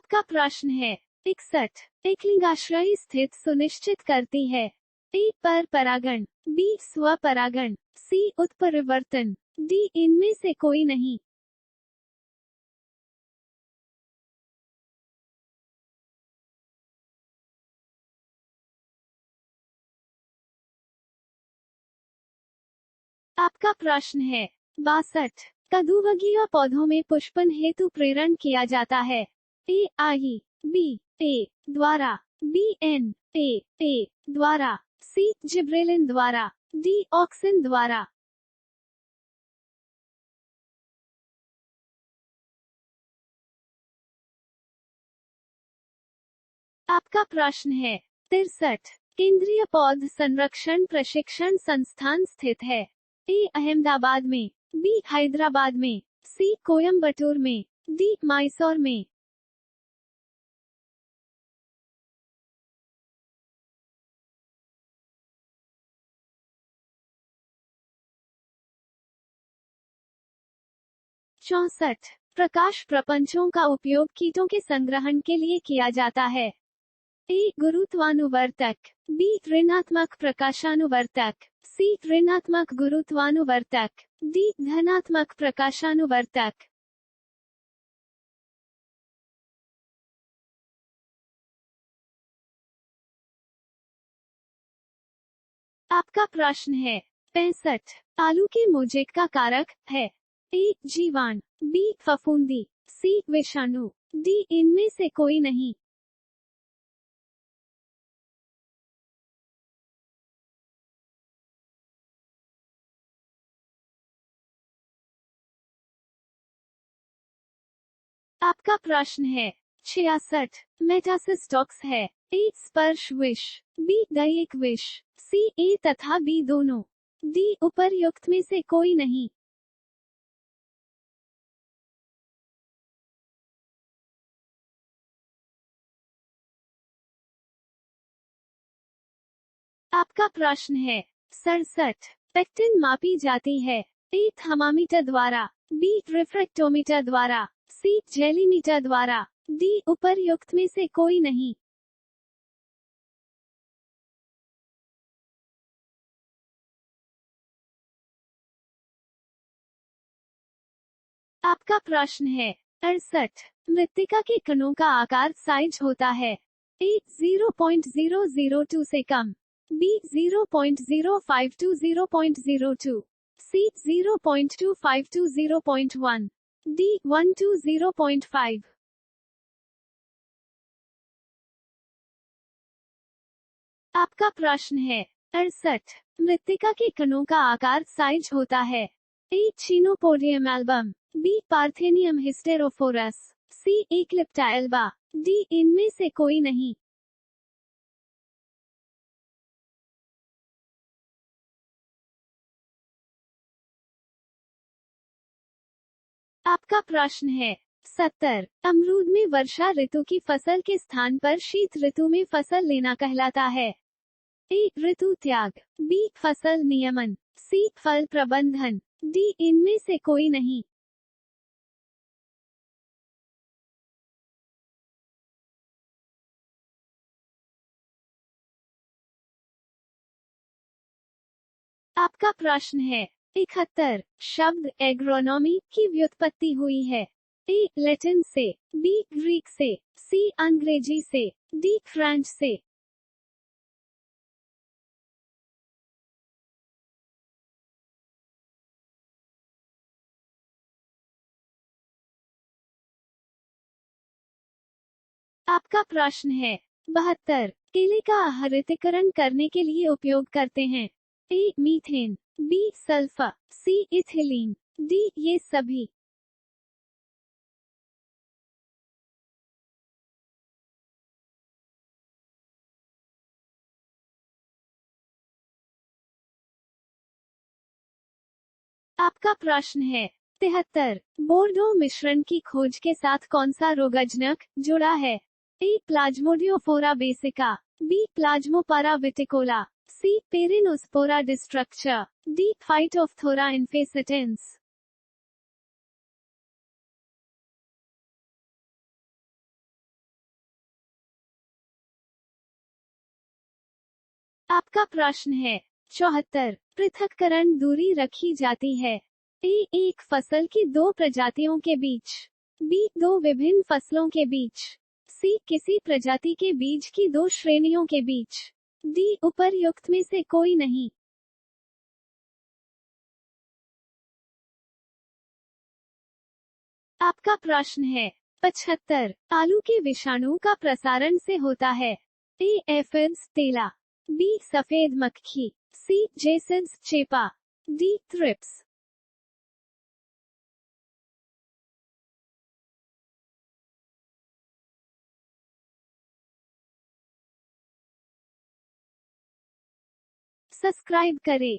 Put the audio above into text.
आपका प्रश्न है 61। एक लिंगाश्रयी स्थित सुनिश्चित करती है ए पर परागण, बी स्वपरागण, सी उत्परिवर्तन, डी इनमें से कोई नहीं। आपका प्रश्न है 62। कदुवर्गीय पौधों में पुष्पन हेतु प्रेरण किया जाता है ए आई, बी ए द्वारा, बी एन ए द्वारा, सी जिब्रेलिन द्वारा, डी ऑक्सिन द्वारा। आपका प्रश्न है 63। केंद्रीय पौध संरक्षण प्रशिक्षण संस्थान स्थित है ए अहमदाबाद में, बी हैदराबाद में, सी कोयम्बटूर में, डी मैसूर में। चौसठ। प्रकाश प्रपंचों का उपयोग कीटों के संग्रहण के लिए किया जाता है ए गुरुत्वानुवर्तक, बी ऋणात्मक प्रकाशानुवर्तक, सी ऋणात्मक गुरुत्वानुवर्तक, डी धनात्मक प्रकाशानुवर्तक। आपका प्रश्न है 65। आलू के मोजेक का कारक है ए जीवाणु, बी फफूंदी, सी विषाणु, डी इनमें से कोई नहीं। आपका प्रश्न है 66। मेटासिस्टॉक्स है ए स्पर्श विष, बी दैहिक विष, सी ए तथा बी दोनों, डी उपर्युक्त में से कोई नहीं। आपका प्रश्न है 67। पेक्टिन मापी जाती है ए थर्मामीटर द्वारा, बी रिफ्रेक्टोमीटर द्वारा, सी जेलीमीटर द्वारा, डी उपर्युक्त में से कोई नहीं। आपका प्रश्न है 68। मृत्तिका के कणों का आकार साइज होता है ए 0.002 से कम, B 0.05 to 0.02, C 0.25 to 0.1, D 1 to 0.5। आपका प्रश्न है 68। मृत्तिका के कणों का आकार साइज होता है A chenopodium album, B parthenium hysterophorus, C eclipta alba, D इनमें से कोई नहीं। आपका प्रश्न है 70। अमरूद में वर्षा ऋतु की फसल के स्थान पर शीत ऋतु में फसल लेना कहलाता है ए ऋतु त्याग, बी फसल नियमन, सी फल प्रबंधन, डी इनमें से कोई नहीं। आपका प्रश्न है 71। शब्द एग्रोनॉमी की व्युत्पत्ति हुई है ए लैटिन से, बी ग्रीक से, सी अंग्रेजी से, डी फ्रेंच से। आपका प्रश्न है 72। केले का हरितीकरण करने के लिए उपयोग करते हैं A methane, B sulphur, C ethylene, D ये सभी। आपका प्रश्न है 73। बोर्डो मिश्रण की खोज के साथ कौन सा रोगजनक जुड़ा है ए प्लाज्मोडियोफोरा बेसिका, बी प्लाज्मोपारा विटिकोला, सी पेरिनोस्पोरा डिस्ट्रक्चर, डी फाइटोफ्थोरा इन्फेसिटेंस। आपका प्रश्न है 74। पृथक्करण दूरी रखी जाती है। ए, एक फसल की दो प्रजातियों के बीच। बी, दो विभिन्न फसलों के बीच। सी, किसी प्रजाति के बीज की दो श्रेणियों के बीच। डी, उपर्युक्त में से कोई नहीं। आपका प्रश्न है 75। आलू के विषाणु का प्रसारण से होता है। ए, एफिड्स तेला। बी, सफेद मक्खी। सी, जेसिड्स चेपा। D, thrips. सब्सक्राइब करें।